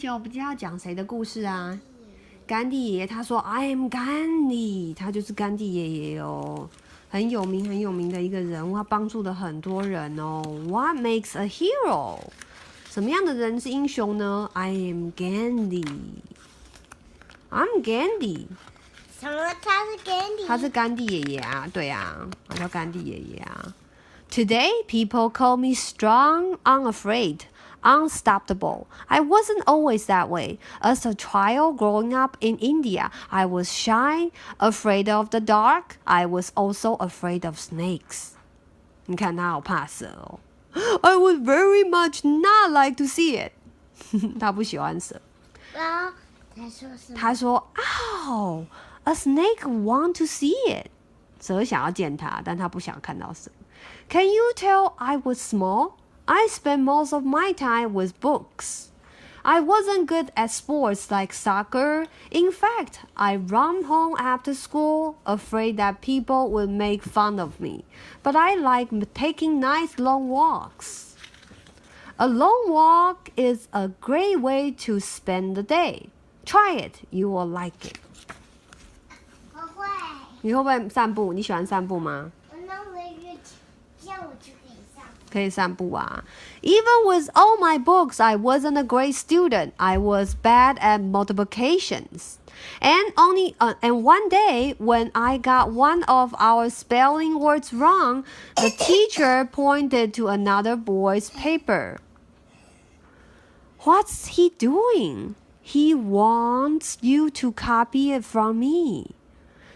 久不知道讲谁的故事啊？甘地爷爷他说 I am Gandhi， 他就是甘地爷爷哦，很有名的一个人物，他帮助了很多人哦。What makes a hero？ 什么样的人是英雄呢？ I am Gandhi。I'm Gandhi。什么？他是Gandhi？他是甘地爷爷啊，对啊，他叫甘地爷爷啊。Today, people call me strong, unafraid, unstoppable. I wasn't always that way. As a child growing up in India, I was shy, afraid of the dark. I was also afraid of snakes. 你看他好怕蛇哦。I would very much not like to see it. 他不喜欢蛇。然后他说什么？他说 Ow, a snake want to see it. 蛇想要见他，但他不想看到蛇。Can you tell I was small? I spent most of my time with books. I wasn't good at sports like soccer. In fact, I ran home after school, afraid that people would make fun of me. But I like taking nice long walks. A long walk is a great way to spend the day. Try it, you will like it. 我会。你会不会散步？你喜欢散步吗？这样我就可以散步啊。Even with all my books, I wasn't a great student. I was bad at multiplications. And one day, when I got one of our spelling words wrong, the teacher pointed to another boy's paper. What's he doing? He wants you to copy it from me.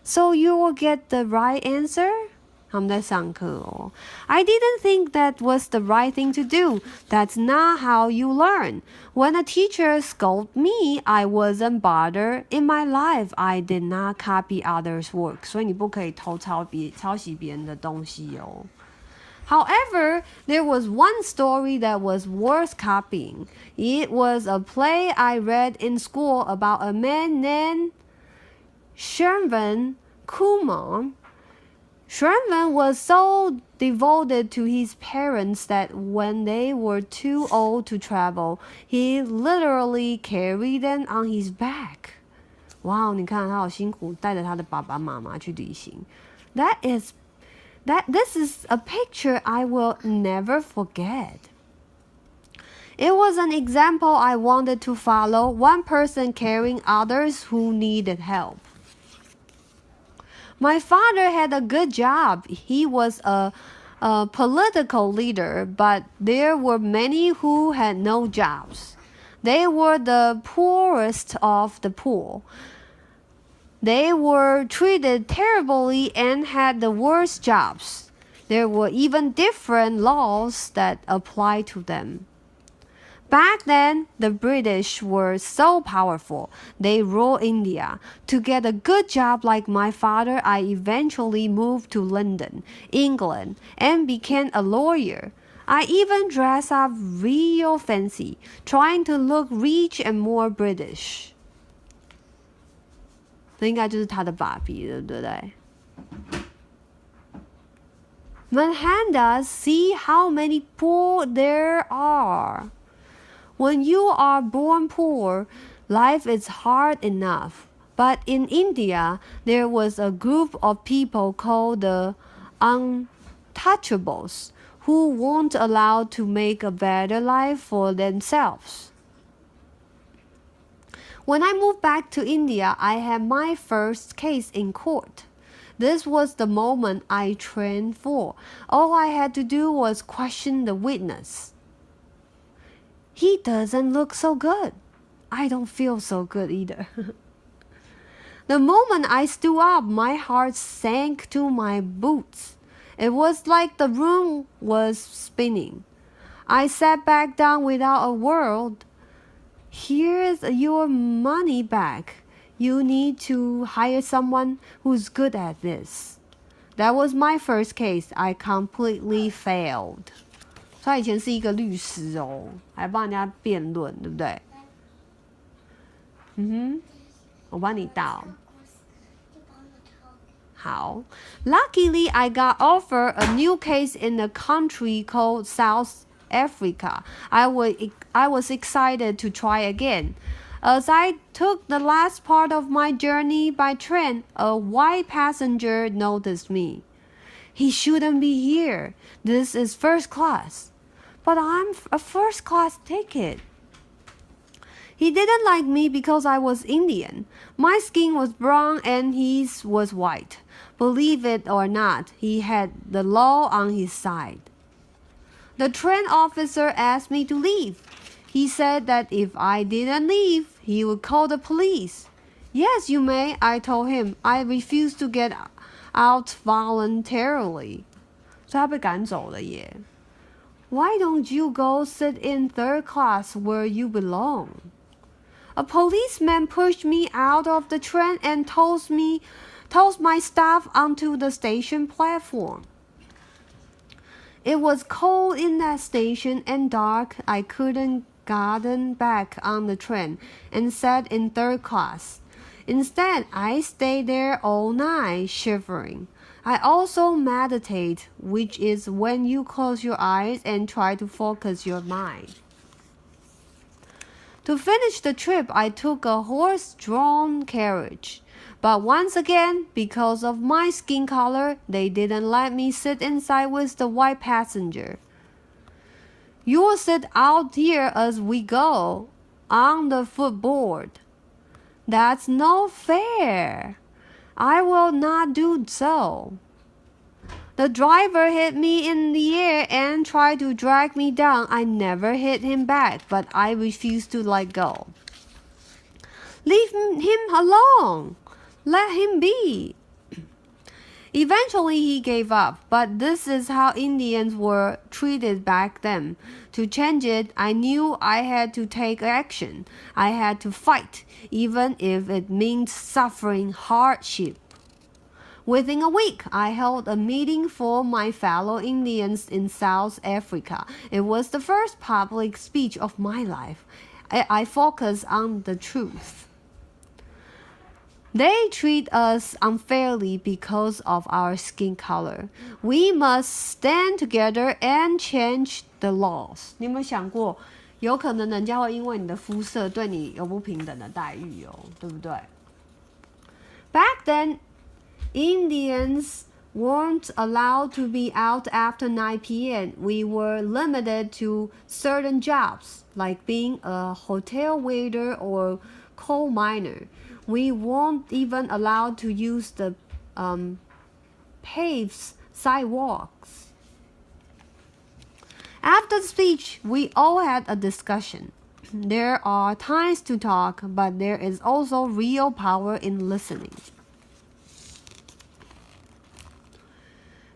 So you will get the right answer? 他们在上课哦。I didn't think that was the right thing to do. That's not how you learn. When a teacher scolded me, I wasn't bothered. In my life, I did not copy others' work. 所以你不可以抄袭别人的东西哦。However, there was one story that was worth copying. It was a play I read in school about a man named Shravan Kumar.Shravan was so devoted to his parents that when they were too old to travel, he literally carried them on his back. 哇，你看他好辛苦，带着他的爸爸妈妈去旅行。This is a picture I will never forget. It was an example I wanted to follow, one person carrying others who needed help.My father had a good job. He was a political leader, but there were many who had no jobs. They were the poorest of the poor. They were treated terribly and had the worst jobs. There were even different laws that applied to them.Back then, the British were so powerful. They ruled India. To get a good job like my father, I eventually moved to London, England, and became a lawyer. I even dressed up real fancy, trying to look rich and more British. 这应该就是他的爸比了，对不对？Manhandas, see how many poor there are.When you are born poor, life is hard enough. But in India, there was a group of people called the untouchables who weren't allowed to make a better life for themselves. When I moved back to India, I had my first case in court. This was the moment I trained for. All I had to do was question the witness.He doesn't look so good. I don't feel so good either. The moment I stood up, my heart sank to my boots. It was like the room was spinning. I sat back down without a word. Here's your money back. You need to hire someone who's good at this. That was my first case. I completely failed.他以前是一个律师哦，还帮人家辩论，对不对？我帮你倒。好 ，Luckily I got offered a new case in a country called South Africa, I was excited to try again. As I took the last part of my journey by train, a white passenger noticed me. He shouldn't be here. This is first class. But I'm a first class ticket. He didn't like me because I was Indian. My skin was brown and his was white. Believe it or not, he had the law on his side. The train officer asked me to leave. He said that if I didn't leave, he would call the police. Yes, you may, I told him. I refused to get out voluntarily. 所以他被赶走了耶。Why don't you go sit in third class where you belong? A policeman pushed me out of the train and tossed my stuff onto the station platform. It was cold in that station and dark. I couldn't get back on the train and sat in third class. Instead, I stayed there all night, shivering. I also meditate, which is when you close your eyes and try to focus your mind. To finish the trip, I took a horse-drawn carriage. But once again, because of my skin color, they didn't let me sit inside with the white passenger. You'll sit out here as we go, on the footboard. That's no fair. I will not do so. The driver hit me in the air and tried to drag me down. I never hit him back, but I refused to let go. Leave him alone. Let him be. Eventually he gave up, but this is how Indians were treated back then. To change it, I knew I had to take action. I had to fight, even if it meant suffering hardship. Within a week, I held a meeting for my fellow Indians in South Africa. It was the first public speech of my life. I focused on the truth. They treat us unfairly because of our skin color. We must stand together and change the laws. 你有没有想过，有可能人家会因为你的肤色对你有不平等的待遇哦，对不对？ Back then, Indians weren't allowed to be out after 9 p.m. We were limited to certain jobs, like being a hotel waiter or coal miner. We weren't even allowed to use the paved sidewalks. After the speech, we all had a discussion. There are times to talk, but there is also real power in listening.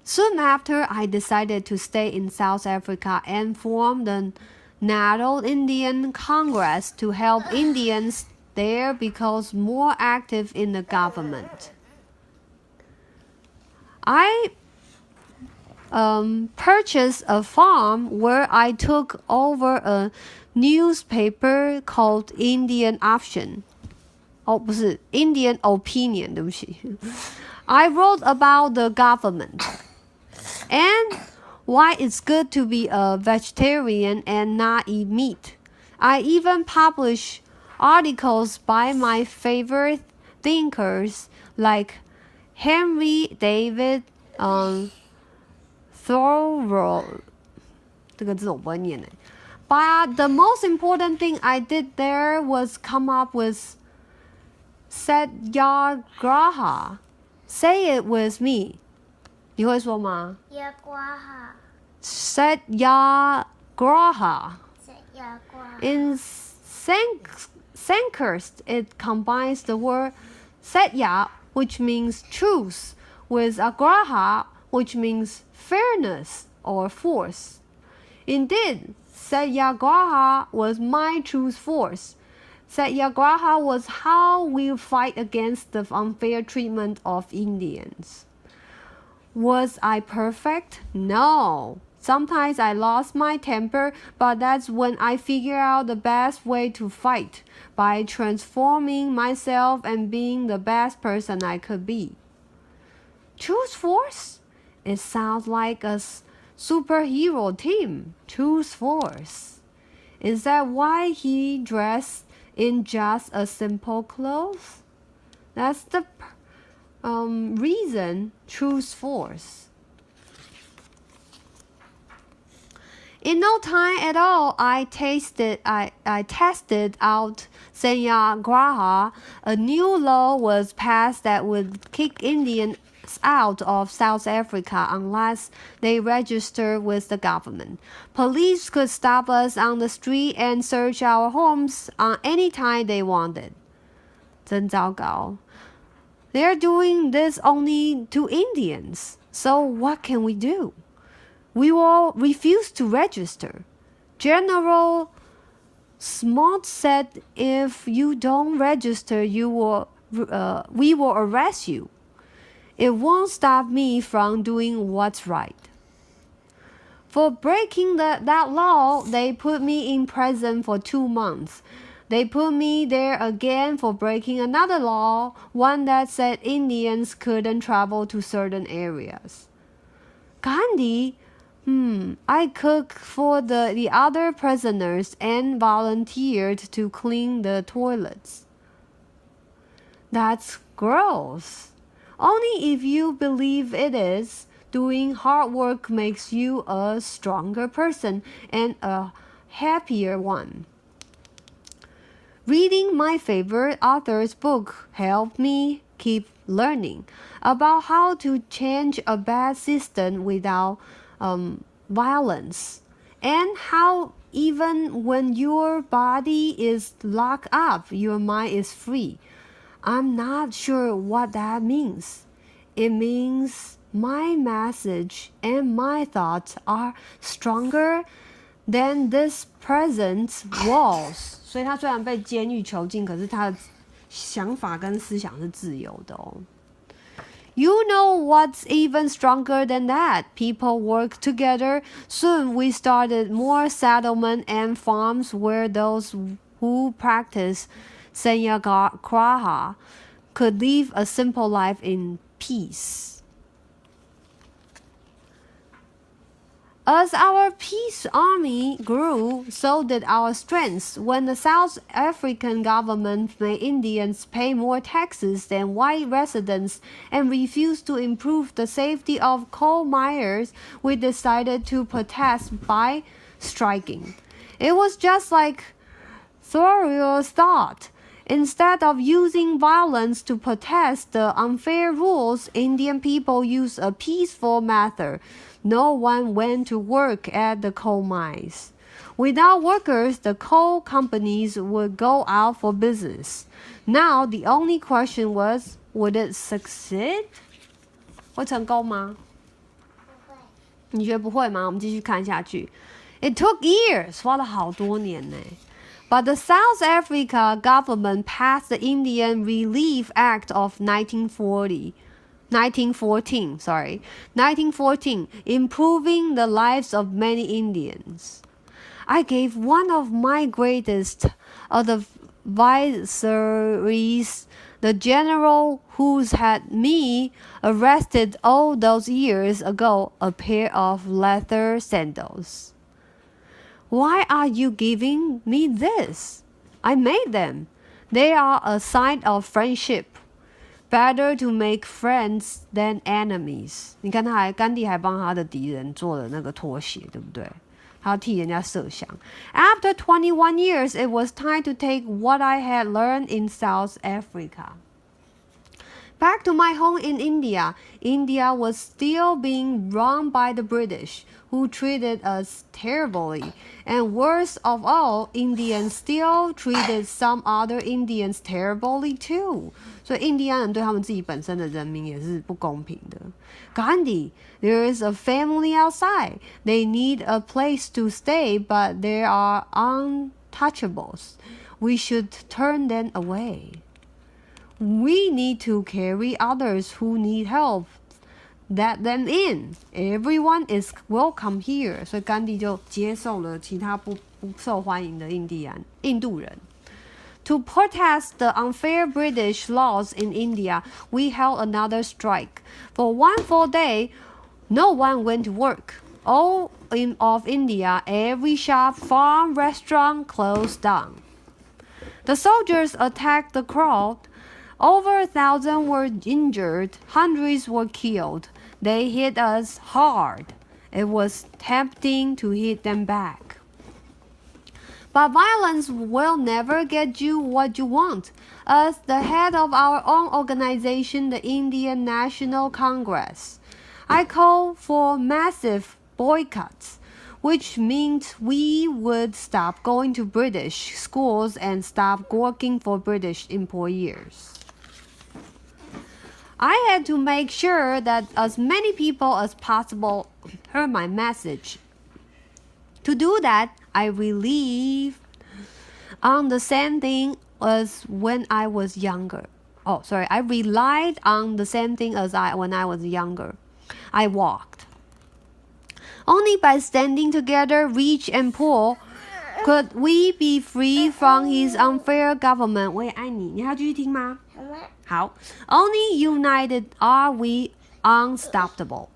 Soon after, I decided to stay in South Africa and form the Natal Indian Congress to help Indians there become more active in the government. I purchased a farm where I took over a newspaper called Indian Option. 哦，不是 Indian Opinion， 对不起。I wrote about the government and why it's good to be a vegetarian and not eat meat. I even published articles by my favorite thinkers like Henry David Thoreau. 这个字我不会念耶。But the most important thing I did there was come up with Satyagraha. Say it with me. 你会说吗？ Satyagraha. In Sanskrit, it combines the word satya, which means truth, with agraha, which means fairness or force. Indeed, Satyagraha was my truth force. Satyagraha was how we fight against the unfair treatment of Indians. Was I perfect? No. Sometimes I lost my temper, but that's when I figured out the best way to fight, by transforming myself and being the best person I could be. Truth force? It sounds like a superhero team choose force. Is that why he dressed in just a simple clothes? That's the reason choose force. In no time at all, I tested out Sanyagaraha. A new law was passed that would kick Indians out of South Africa unless they register with the government. Police could stop us on the street and search our homes on any time they wanted. 真糟糕. They're doing this only to Indians. So what can we do? We will refuse to register. General Smoot said, if you don't register, we will arrest you. It won't stop me from doing what's right. For breaking that law, they put me in prison for 2 months. They put me there again for breaking another law, one that said Indians couldn't travel to certain areas. Gandhi, I cooked for the other prisoners and volunteered to clean the toilets. That's gross. Only if you believe it is. Doing hard work makes you a stronger person and a happier one. Reading my favorite author's book helped me keep learning about how to change a bad system without violence, and how even when your body is locked up, your mind is free. I'm not sure what that means. It means my message and my thoughts are stronger than this present walls. 所以他虽然被监狱囚禁，可是他的想法跟思想是自由的哦。You know what's even stronger than that? People work together. Soon we started more settlement and farms where those who practice Sanyagaraha could live a simple life in peace. As our peace army grew, so did our strength. When the South African government made Indians pay more taxes than white residents and refused to improve the safety of coal miners, we decided to protest by striking. It was just like Thoreau's thought. Instead of using violence to protest the unfair rules, Indian people used a peaceful method. No one went to work at the coal mines. Without workers, the coal companies would go out for business. Now, the only question was, would it succeed? 会成功吗？你觉得不会吗？我们继续看下去。It took years, 花了好多年呢。But the South Africa government passed the Indian Relief Act of 1914, improving the lives of many Indians. I gave one of my greatest advisories, the general who had me arrested all those years ago, a pair of leather sandals. Why are you giving me this? I made them. They are a sign of friendship.Better to make friends than enemies. 你看甘地还帮他的敌人做了那个拖鞋，对不对？他要替人家设想。After 21 years, it was time to take what I had learned in South Africa. Back to my home in India. India was still being run by the British, who treated us terribly. And worst of all, Indians still treated some other Indians terribly too. 所以印第安人对他们自己本身的人民也是不公平的。Gandhi, there is a family outside. They need a place to stay, but they are untouchables. We should turn them away.We need to carry others who need help. Let them in. Everyone is welcome here. 所以甘地就接受了其他不受欢迎的印度人。To protest the unfair British laws in India, we held another strike. For one full day, no one went to work. all of India, every shop, farm, restaurant closed down. The soldiers attacked the crowd. Over 1,000 were injured, hundreds were killed. They hit us hard. It was tempting to hit them back. But violence will never get you what you want. As the head of our own organization, the Indian National Congress, I call for massive boycotts, which means we would stop going to British schools and stop working for British employers. I had to make sure that as many people as possible heard my message. To do that, I relied on the same thing as when I was younger. I relied on the same thing as when I was younger. I walked. Only by standing together, rich and poor, could we be free from his unfair government. 我也爱你，你还要继续听吗？好。Only united are we unstoppable.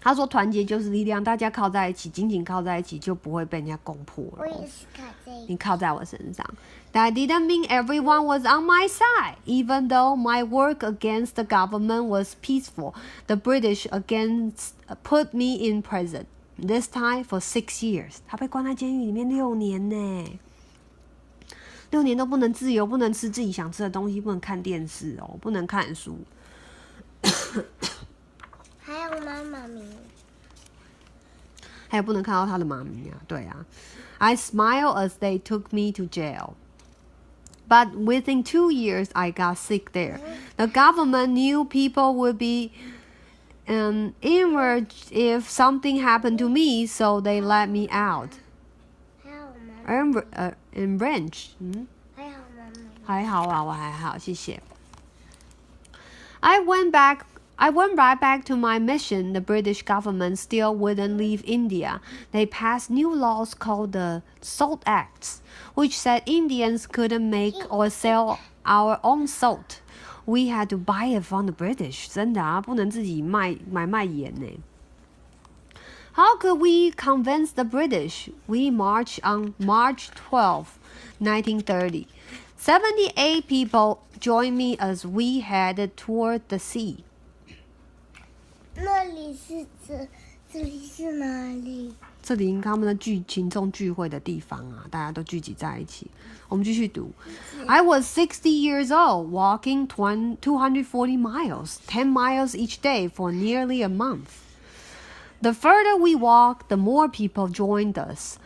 他说团结就是力量，大家靠在一起，紧紧靠在一起，就不会被人家攻破了。我也是靠在一起。你靠在我身上。That didn't mean everyone was on my side, even though my work against the government was peaceful. The British put me in prison, this time for 6 years. 他被关在监狱里面6年呢，6年都不能自由，不能吃自己想吃的东西，不能看电视哦，不能看书。还有妈妈咪，还有不能看到他的妈咪啊，对啊。I smiled as they took me to jail. But within 2 years, I got sick there. The government knew people would be enraged if something happened to me, so they let me out. 还有妈妈， Enraged. 还有妈妈，还好啊，我还好，谢谢。I went right back to my mission. The British government still wouldn't leave India. They passed new laws called the Salt Acts, which said Indians couldn't make or sell our own salt. We had to buy it from the British. 真的啊，不能自己卖盐呢。How could we convince the British? We marched on March 12, 1930. 78 people joined me as we headed toward the sea. 那里是这里是哪里？这里他们的群众聚会的地方啊，大家都聚集在一起。我们继续读。I was 60 years old, walking 240 miles, 10 miles each day for nearly a month. The further we walked, the more people joined us.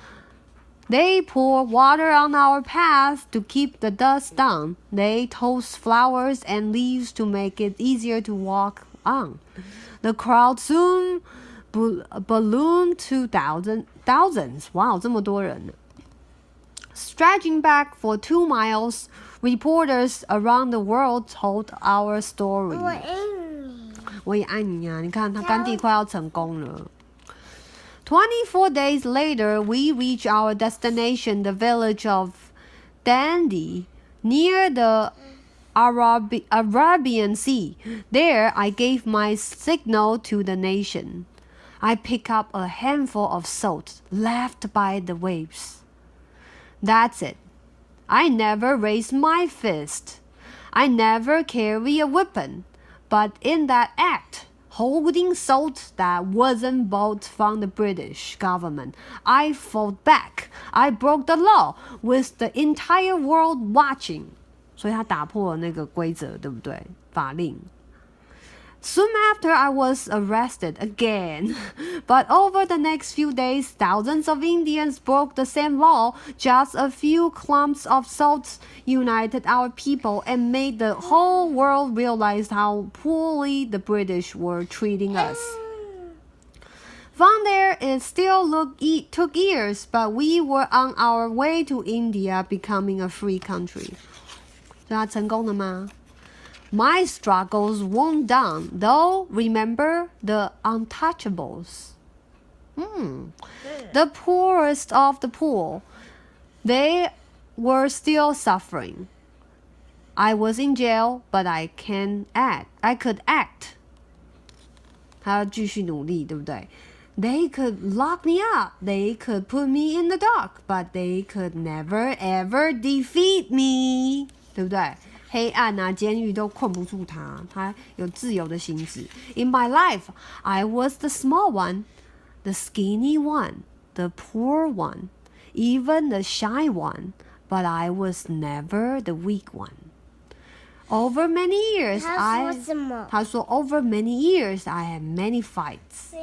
They pour water on our path to keep the dust down. They toast flowers and leaves to make it easier to walk on. The crowd soon ballooned to thousands. Wow, 这么多人。Stretching back for 2 miles, reporters around the world told our story. 我爱你。我也爱你啊！你看，他甘地快要成功了。24 days later, we reached our destination, the village of Dandi, near the Arabian Sea. There, I gave my signal to the nation. I picked up a handful of salt left by the waves. That's it. I never raised my fist. I never carry a weapon. But in that act, holding salt that wasn't bought from the British government, I fought back. I broke the law with the entire world watching. 所以他打破了那个规则，对不对？法令。Soon after, I was arrested again. But over the next few days, thousands of Indians broke the same law. Just a few clumps of salt united our people and made the whole world realize how poorly the British were treating us. From there, it still took years, but we were on our way to India becoming a free country. 所以他成功了吗？My struggles won't done, though. Remember the untouchables. The poorest of the poor. They were still suffering. I was in jail, but I could act. 他要继续努力，对不对 They could lock me up, they could put me in the dark, but they could never ever defeat me. 对不对？黑暗啊，监狱都困不住他，他有自由的心智。In my life, I was the small one, the skinny one, the poor one, even the shy one, but I was never the weak one. Over many years, 他说 Over many years, I had many fights.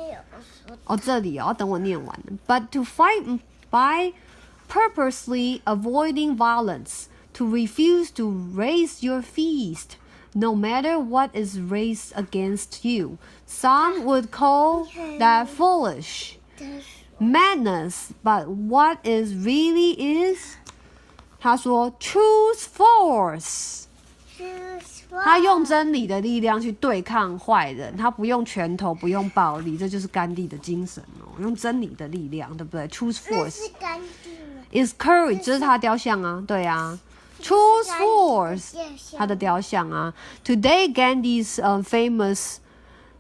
这里等我念完。But to fight by purposely avoiding violence, to refuse to raise your fist, no matter what is raised against you. Some would call that foolish madness, but what is really is, 他说 choose force. 他用真理的力量去对抗坏人，他不用拳头，不用暴力，这就是甘地的精神哦。用真理的力量，对不对 ？Choose force is courage， 这是他的雕像啊，对啊。Choose force， 他的雕像啊。Today, Gandhi's famous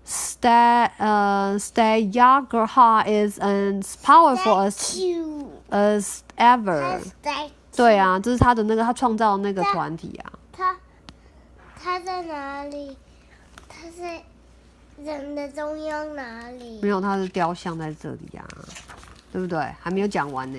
Sacagawea is as powerful as ever。对啊，这是他的那个他创造的那个团体啊。他在哪里？他在人的中央哪里？没有，他的雕像在这里啊，对不对？还没有讲完呢。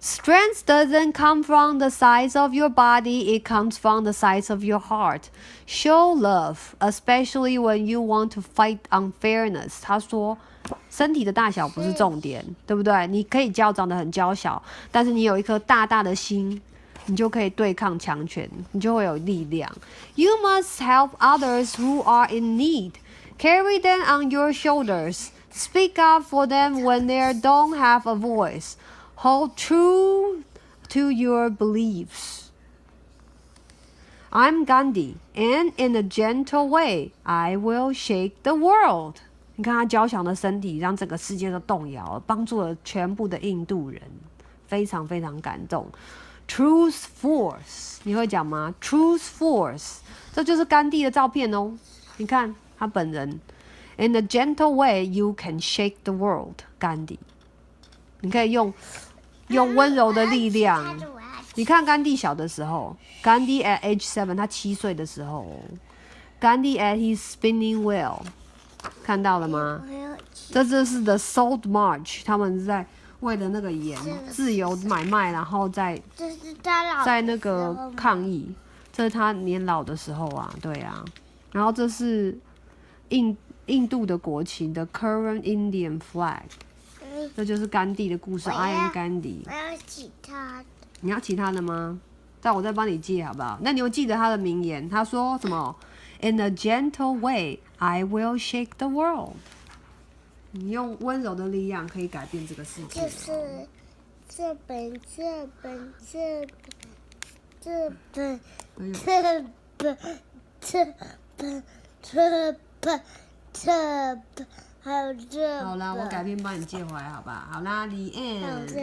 Strength doesn't come from the size of your body, it comes from the size of your heart. Show love, especially when you want to fight unfairness. 他说，身体的大小不是重点，对不对？你可以娇长得很娇小，但是你有一颗大大的心。你就可以对抗强权，你就会有力量。You must help others who are in need. Carry them on your shoulders. Speak up for them when they don't have a voice. Hold true to your beliefs. I'm Gandhi, and in a gentle way, I will shake the world. 你看他娇小的身体，让整个世界都动摇，帮助了全部的印度人，非常非常感动。Truth force， 你会讲吗 ？Truth force， 这就是甘地的照片哦。你看他本人 ，In a gentle way, you can shake the world。甘地，你可以用温柔的力量。你看甘地小的时候，甘地 at age 7， 他7岁的时候，甘地 at his spinning wheel， 看到了吗？这是 The Salt March， 他们在。为了那个盐自由买卖，然后在那个抗议，这是他年老的时候啊，对啊。然后这是印度的国旗的 current Indian flag， 这就是甘地的故事。I am Gandhi。我要其他的。你要其他的吗？但我再帮你记好不好？那你有记得他的名言？他说什么 ？In a gentle way, I will shake the world。你用温柔的力量可以改变这个世界。就是这本，还有这本。好啦，我改天帮你借回来，好吧？好啦，The end。